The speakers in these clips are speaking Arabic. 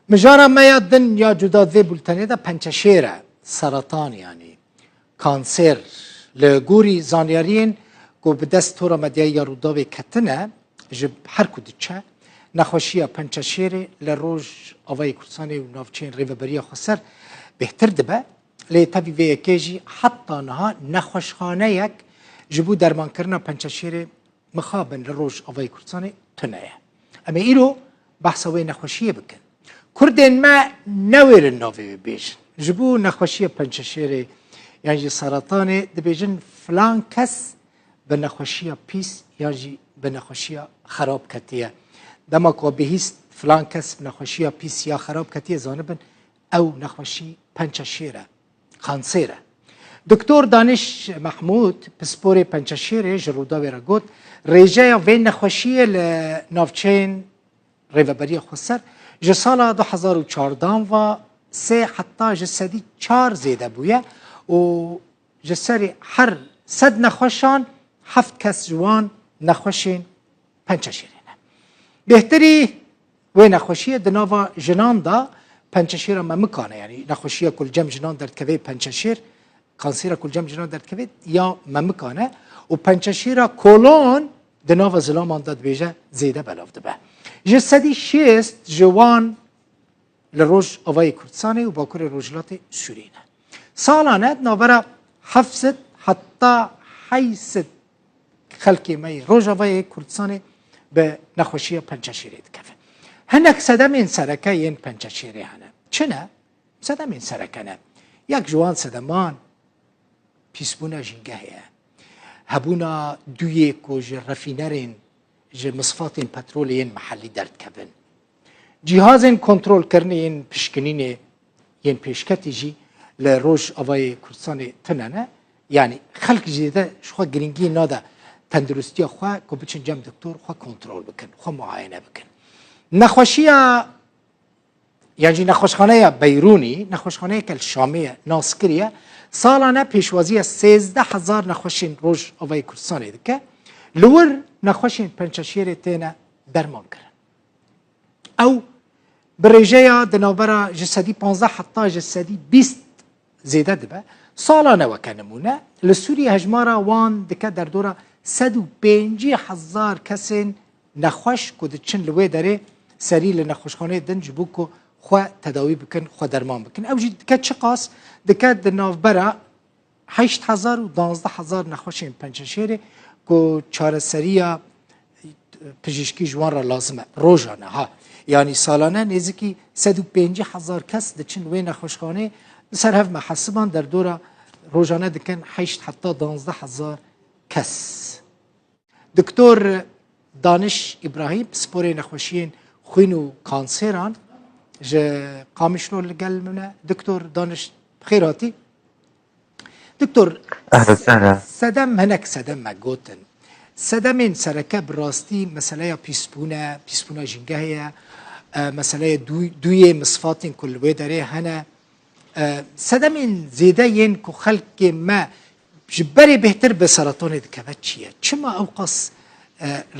مجارا ما یادن یا جداد وی بولتنه دا پنچشیره سرطان یعنی کانسر لگوری زانیارین کو به دست تورا مدیای یا روداوی کتنه جب هر کدی چه نخوشی پنچشیره لروج آوای کردستانی و نافچین ریوبریا خسر بهتر دبه لی تبی وی اکیجی حتی نها نخوشخانه یک جبو درمان کرنا پنچشیره مخابن لروج آوای کردستانی تنه اما ایرو بحث وی نخوشیه بکن کردین ما نویر ناوی بیشن جبو نخوشی پنچشیره یعنی سرطان دبیجن فلان کس به نخوشی پیس یعنی به نخوشی خراب کتیه دما که بهیست فلان کس به نخوشی پیس یا خراب کتیه زانبن او نخوشی پنچشیره خانسیره دکتر دانش محمود پسپور پنچشیره جرودا ویرا گوت ریجه وی نخوشی لنافچین ریوبری خسر جه سال 2014 و سه حتی جسدی 4 زیده بویه و جسری هر 100 نخوشان 7 کس جوان نخوشین پنچشیرینه بهتری و نخوشی دناوا جنان دا پنچشیر ما مکانه یعنی نخوشی کل جم جنان درد کوی پنچشیر کانسیر کل جم جنان درد کوی یا ما مکانه و پنچشیر کولون دناوا زلامان داد بیجه زیده بلاف دبه جسدی 6 جوان لروج آوای کردستانی و باکور روجلات سورینه سالانه ناورا 700 حتی 800 خلقی می روج آوای کردستانی به نخوشی پنچشیری دکفه هنک صدم این سرکه این پنچشیری هنه چنه؟ صدم این سرکه نه یک جوان صدمان پیسبونا جنگهه هبونا دوی که جه رفینرین جه مصفات این پترول این محلی درد کبن جهاز این کنترول کرنه این پشکنین این پیشکتی جی لروج آوای کردستان تننه یعنی خلق جیده شخوا گرینگی ناده تندرستی خواه که بچن جمع دکتر خواه کنترول بکن خواه معاینه بکن نخوشی یعنی نخوشخانه بیرونی نخوشخانه کل شامی ناسکریه سالانه پیشوازی 13,000 نخوشین روش آوای کردستانه دکه لور نخوشین پنچشیر تینه درمان کرن او برژه دنابرا جسدی 15 حتی جسدی 20 زیده دبه سالانه وکنمونه لسوری هجمارا وان دکه در دوره 150,000 کسین نخوش کده چن لوی داره سری لنخوشخانه دنج بو که خواه تداوی بکن خواه درمان بکن او جی دکه چه قاس دکه دنابرا 8,000 و 12,000 نخوشین پنچشیره که چاره سریه پزشکی جوان را لازمه روزانه ها یعنی سالانه نزدیکی 150,000 کس دچن وی نخوشخانه بسر هف محسبان در دوره روزانه دکن 8 حتی 12,000 کس دکتر دانش ابراهیم سپور نخوشین خوین و کانسران جه قامش رو لگل منه دکتر دانش خیراتی دکتر سدم هنک سدم مگوتن سدم این سرکه براستی مسئله پیسپونه جنگه مسئله دوی مصفات کلوه داره هنه سدم این زیده این که خلق ما جبری بهتر به سرطان دکوه چیه؟ چما اوقاس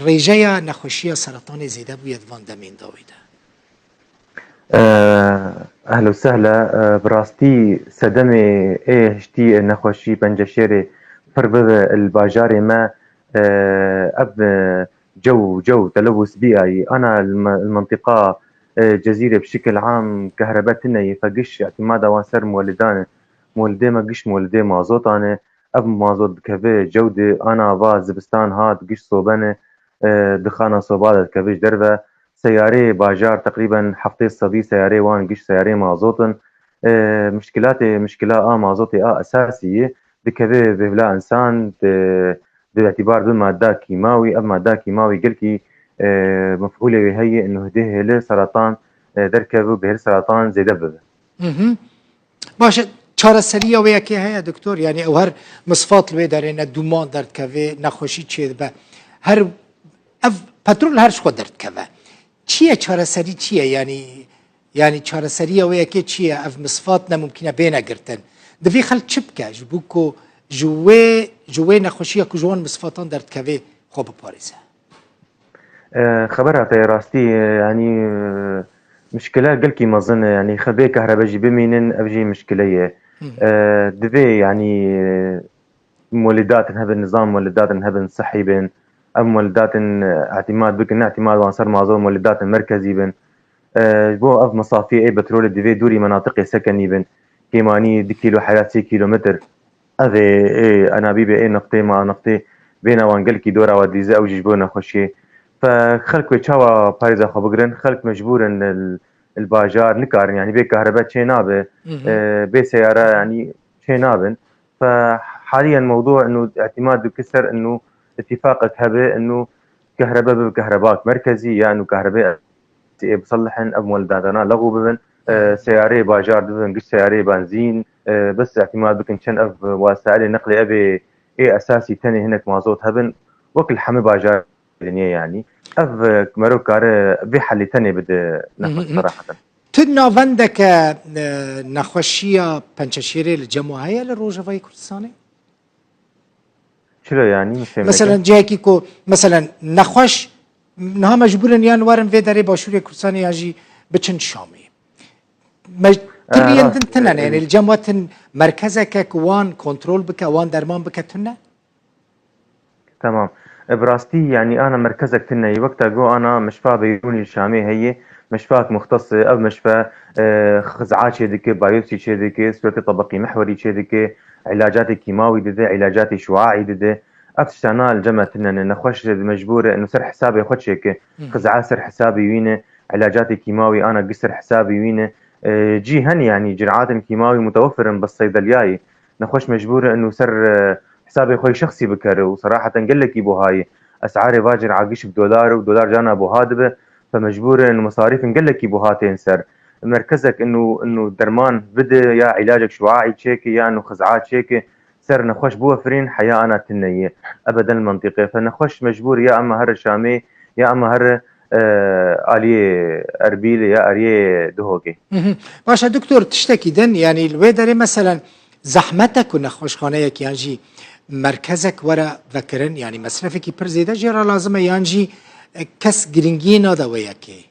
ریجه نخوشی سرطان زیده بوید وان دمین داویده؟ اهلا وسهلا براستي سدم هشتي نخوشي بنجشيري فربض الباجاري ما اب جو تلوث بيئي انا المنطقه جزيره بشكل عام كهرباتنا يفقش اعتماد وانسر مولدي ما قش مولدي مازوت انا اب مازوت كفي جودة انا با زبستان هاد قش صوبانه دخانه صوبات كفيش دربه سياري باجار تقريبا حفتي الصدي سياري وان قش سياري مازوتن مشكلة مازوتي أساسية بكذا بلا إنسان باعتبار ذو مادة كيماوي أب مادة كيماوي قلكي مفعولة هي إنه هديه له سرطان دركبه به سرطان زي دببه. باشه چاره سریه و یکی هست دکتر یعنی او هر مصفات لوی داره نه دومان درد کوه نخوشی چیه به هر پترول هرش خود درد کوه چیه چاره سری چیه یعنی چاره سریه و یکی چیه اف مصفات نممکنه بینه گرتن دوی خلق چپ که جبو که جوه نخوشیه که جوان مصفاتان درد کوه خوب پاریزه خبرها راستی يعني مشكلة قلكي مظن يعني خبي كهرباء جي بمينن أبجي مشكلة دبي يعني مولدات هبن نظام مولدات هبن صحي بن أم مولدات اعتماد بكن اعتماد وانصر معظم مولدات مركزي بن بو أف مصافي أي بترول دبي دوري مناطق سكني بن كيماني دي كيلو حياة 6 كيلومتر أذي إيه أنا بيبي إيه نقطة مع نقطة بين وانجلكي دورة وديزا أو جيجبونا خوشي فخلق ويتشاوا باريزا خبقرن خلق مجبور إن الباجار نكارن يعني بي كهرباء شي نابه بي سيارة يعني شي نابن فحاليا موضوع إنه اعتماد بكسر إنه اتفاقك هبه إنه كهرباء بكهرباء مركزي يعني كهرباء بصلحن اب مولداتنا لغو ببن سياري باجار ببن قش سياري بنزين بس اعتماد بكن شن اف وسائل نقل ابي اي اساسي تاني هناك مازوت هبن وكل حمي باجار يعني اف مرو كار بحل تاني بد نخش صراحه تنا فندك نخوشية بنششيري الجمعية للروجافاي كردستاني؟ شلو يعني مش فاهم مثلا لك جاكي كو مثلا نخوش نها مجبورن يان وارن في داري باشوري كردستاني يجي بچن شامي تريان راست تنن يعني الجمعة مركزك كوان كنترول بك وان درمان بك تنه؟ تمام براستي يعني انا مركزك تني وقتها جو انا مشفى بيروني الشامي هي مشفاك مختصة او مشفى خزعات شدك بايوسي شدك سلوكي طبقي محوري شدك علاجات كيماوي دده علاجات شعاعي دده افتشتانا الجمع تنن نخوش مجبورة انه سر حسابي خدشك خزعات سر حسابي وينه علاجات كيماوي انا قسر حسابي وينه جي هن يعني جرعات كيماوي متوفر بالصيدلياي نخوش مجبورة انه سر حسابي خوي شخصي بكره وصراحة قال لك يبو هاي أسعاري فاجر عاقش بدولار ودولار جانا أبو هادبة فمجبور إنه مصاريف قال لك يبو هاتين سر مركزك إنه درمان بدا يا علاجك شعاعي تشيكي يا إنه خزعات تشيكي سر نخوش بوفرين حياة أنا تنية أبدا المنطقة فنخوش مجبور يا أما هر شامي يا أما هر آلية أربيل يا آلية دهوكي باشا دكتور تشتكي دن يعني الويدري مثلا زحمتك ونخوشخانه يانجي مركزك ورا ذكرن يعني مصرفك پر زياده جرا لازم يانجي كس جرينجي نادا وياكي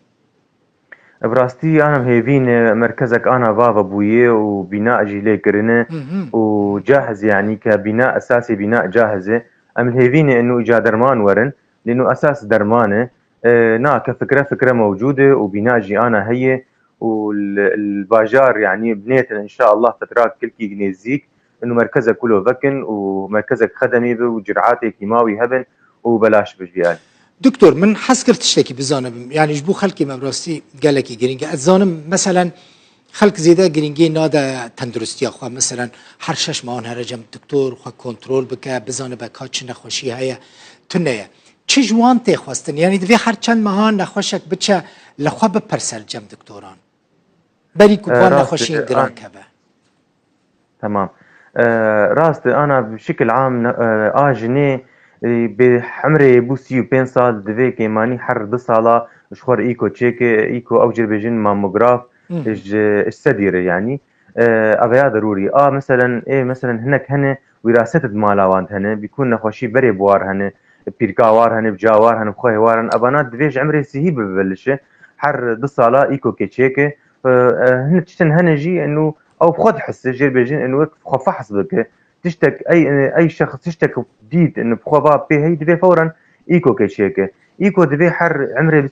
براستي انا مهيفين مركزك انا بابا بويه وبناء جيلي كرنه وجاهز يعني كبناء اساسي بناء جاهزه ام الهيفين انه اجا درمان ورن لانه اساس درمانه نا كفكره موجوده وبناء جي انا هي والباجار يعني بنيت ان شاء الله فترات كلكي جنيزيك انه مركزك كله فكن ومركزك خدمي وجرعاتي كيماوي هبن وبلاش بجيال دكتور من حسكر تشتكي بزانم يعني جبو خلقي مبراستي قال لك جرينجي اتزانم مثلا خلق زيدا جرينجي نادا تندرستي اخوا مثلا حرشش ما هر جم دكتور خو كنترول بك بزانه بك چ نخوشي هيا تنيه چه جوان ته خواستن يعني دوی هر چند ماهان نخوشک بچه لخوا بپرسل جم دکتوران بری کوپان نخوشين جران كبه تمام راست انا بشكل عام اجني بعمري بوسي وبين سال دفي كيماني حر 2 سالا شخور ايكو تشيك ايكو او جربجين ماموغراف السدير يعني ابيا ضروري مثلا مثلا هناك هنا وراثه مالاوانت هنا بيكون نخوشي بري بوار هنا بيركاوار هنا بجاوار هنا بخوي وارن ابانات دفيج عمري سيهي ببلشه حر 2 سالا ايكو كيتشيك هنا تشتن هنا جي انه او بخد حس جير بيجين انه خفا حسبك تشتك اي شخص تشتك ديد انه بخوا بي هي دبي فورا ايكو كيشيكه ايكو دبي حر عمري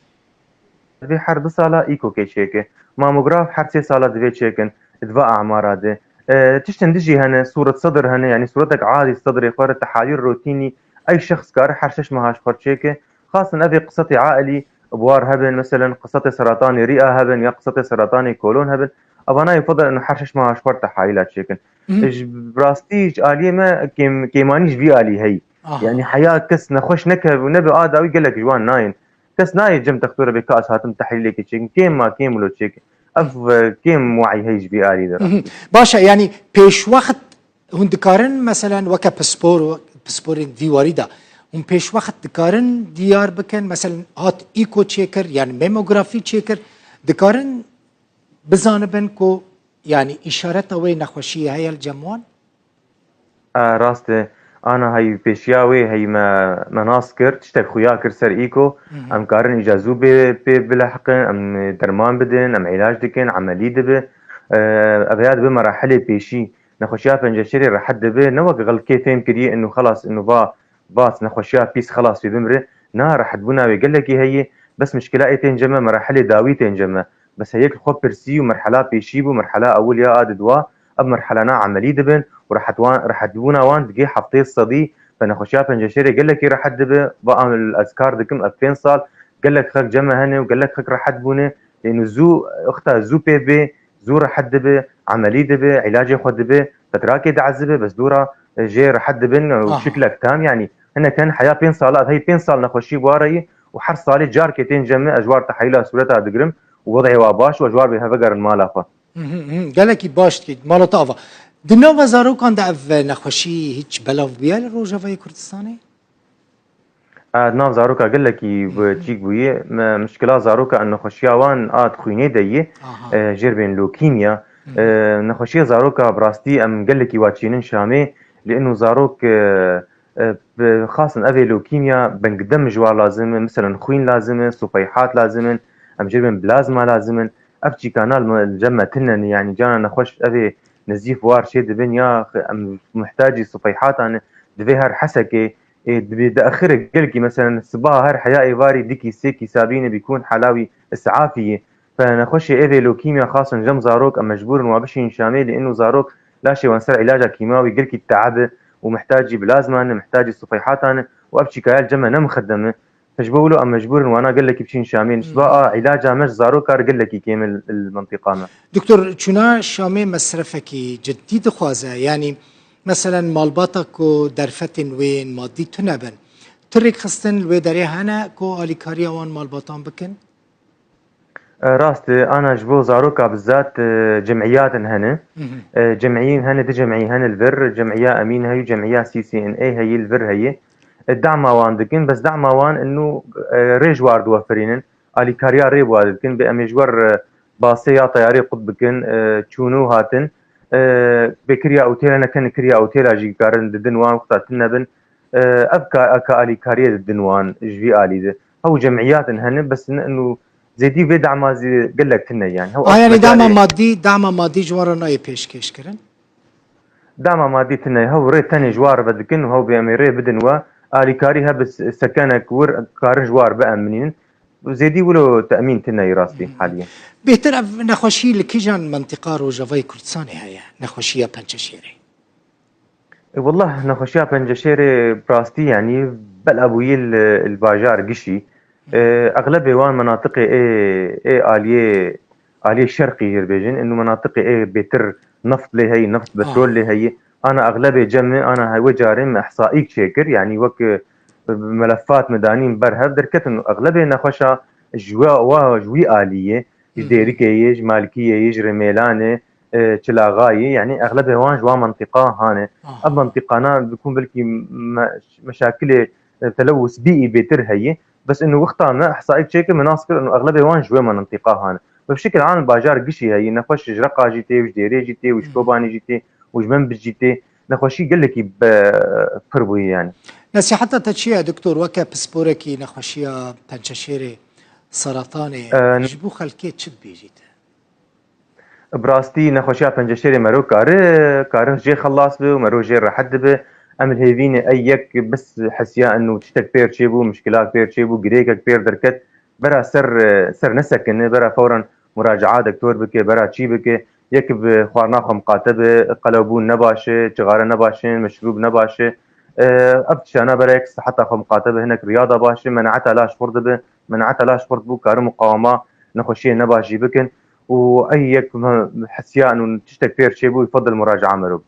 دبي حر 2 سالا ايكو كيشيكه ماموغراف حر 3 سالا دبي تشيكن دفاع اعمار هذا تشتن دجي هنا صورة صدر هنا يعني صورتك عادي صدري خور تحاليل روتيني اي شخص كار حرشش مهاش خورشيكه خاصة ابي قصتي عائلي بوار هبن مثلا قصتي سرطاني رئة هبن يا قصتي سرطاني كولون هبن ابانا يفضل انه حرشش مهاش خور تحاليلات شيكن براستيج آلية ما كيمانيش في آلي هي يعني حياة كس نخوش نكب ونبي آداوي قال لك جوان ناين كس ناين جم تختور بكاس هاتم تحليلك تشيكن كيم ما كيم لو تشيكن كيم وعي هيج في آلي درا باشا يعني پیش وقت هندکارن مثلا وکا پسپور دیواری دا هم پیش وقت دکارن دیار بکن مثلا هات ایکو چیکر يعني ميموغرافي چیکر دکارن بزانبن کو يعني إشارة وين نخوشية هي الجموان؟ راسته انا هي بيشياوي هي ما ناسكر تشتك خويا كرسر ايكو ام كارن اجازو بلحق ام درمان بدن ام علاج دكن عملي دبه ابيات بمراحل بيشي نخوشيا بنجشري راح دبه نوق غل كيف فهم كدي انه خلاص انه باس نخوشيا بيس خلاص في بمره نا راح تبونا ويقول لك هي بس مشكلة تنجمة مراحل داوي تنجمة بس هيك الخوب برسي ومرحلة بيشيبو مرحلة اول يا دوا اب مرحلة نا عملي دبن راح تبونا وان دقي حفتي الصدي فنخوشيا بنجشري قال لك راح دبه بقى الاذكار دكم 2000 صال قال لك خك جمع هني وقال لك خك راح تبونه لانه زو اختها زو بي زو راح دبه عملي دبه علاج خد دبه فتراكي دعذبه بس دورا جي راح دبن وشكلك تام يعني هنا كان حياه بين صالات هي بين صال نخوشي بواري وحر صالي جار كتين جمع اجوار تحيلها سورتها دقرم ووضعي واباش واجوار بها فقر المالافه قال لك باش كي مالا طافا دنوا زارو كان دعف نخوشي هيك بلاف بيال روجافاي كردستاني ناف زاروكا قال لك تشيك بويه مشكله زاروكا انه خشياوان خويني ديه جربين لوكيميا نخوشي زاروكا براستي ام قال لك واتشينن شامي لانه زاروك خاصة افي لوكيميا بنقدم جوار لازم مثلا خوين لازم صفيحات لازم ام جربين بلازما لازم افتشي كانال الجمة تنن يعني جانا نخوش افي نزيف وار شي دبن يا ام محتاجي صفيحات انا دبي هر حسكي بتأخر قلقي مثلا صباح هر حياة فاري ديكي سيكي سابيني بيكون حلاوي اسعافية فنخش ايفي لوكيميا خاصة جم زاروك ام مجبور وابشين شامل لانه زاروك لا شيء وانسر علاجه كيماوي قلقي التعب ومحتاج بلازما محتاج الصفيحات انا وابشي كايال جمع مخدمه فجبوا ام مجبور وانا قال لك بشين شامل بقى علاجها مش زاروك قال لك كامل المنطقه ما دكتور چونا شامي مصرفكي جديد خوازه يعني مثلا مالباتك و درفتن وين مادي تنبن تريك خستن ويداري هنا كو اليكاريا وان مالباتان بكن راست انا جبو زاروكا بالذات جمعيات هنا جمعيين هنا دي جمعيه هنا الفر جمعيه امين هي جمعيه CCNA هي الفر هي الدعم وان دكن بس دعم وان انه ريجوار دوفرين اليكاريا ريب وادكن بامجور باسيا طياري قد بكن تشونو هاتن بكريا اوتيل انا كان كريا اوتيل اجي كارن ددنوان وقت تنبن ابكى اكا اليكاريا ددنوان جي الي ده هو جمعيات هن بس انه زي دي في دعم زي قال لك تنا يعني هو يعني دعم مادي جوارنا يبيشكش كرن دعم مادي تنا هو ري تاني جوار بدكن هو بياميري بدنوا اليكاري بس سكنك ور كارن جوار بامنين وزيدي ولو تامين تنا راستي حاليا بهتر نخوشي لكيجان منطقه روجافاي كردستاني هيا نخوشيه بنششيري والله نخوشيا بنجشيري براستي يعني بل ابوي الباجار قشي اغلب وان مناطق اليه شرقي هربيجن انه مناطق بيتر نفط لي هي نفط بترول لي هي انا اغلب جمع انا هاي وجارم احصائيك شاكر يعني وك ملفات مدانين برهب دركت انه اغلب نخوشا جوي اليه ديريكي مالكيه يجري ميلانه تلاغاي يعني اغلبها وان جوا منطقه هانه اب منطقه بيكون بلكي مشاكل تلوث بيئي بيتر هي بس انه وقتها احصائيات شكل مناصكر انه اغلبها وان جوا منطقه هانه بشكل عام باجار قشي هي نخش جرقه جيتي وش ديري جيتي وش كوباني جيتي وش منبج جيتي نخشي قال لك بفربوي يعني ناس حتى تشيع دكتور وكا بسبوركي نخشيا بنششيري سرطاني جبو خلكي تشد بيجيت براستي نخوشيا بنجشيري مرو كاره جي خلاص به ومرو جي رحد به امل هيفيني ايك بس حسيا انه تشتك بير تشيبو مشكلات بير تشيبو جريكك بير دركت برا سر نسك انه برا فورا مراجعه دكتور بك برا تشي بك يك بخوارناخو مقاتبه قلبون نباشه جغاره نباشه مشروب نباشه ابتش انا بريكس حتى خو مقاتبه هناك رياضه باشه منعتها لاش خرد به منعتها لاش خرد بو كار مقاومه نخوشيه نباشي بكن واي حسيا انه تشتك بير شيبو يفضل مراجعه مروب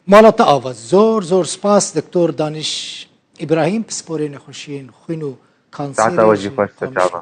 مالا تقاوة زور سباس دكتور دانش ابراهيم بسبوري نخوشين خوينو تعتا كانسيري وجه فاش تشابه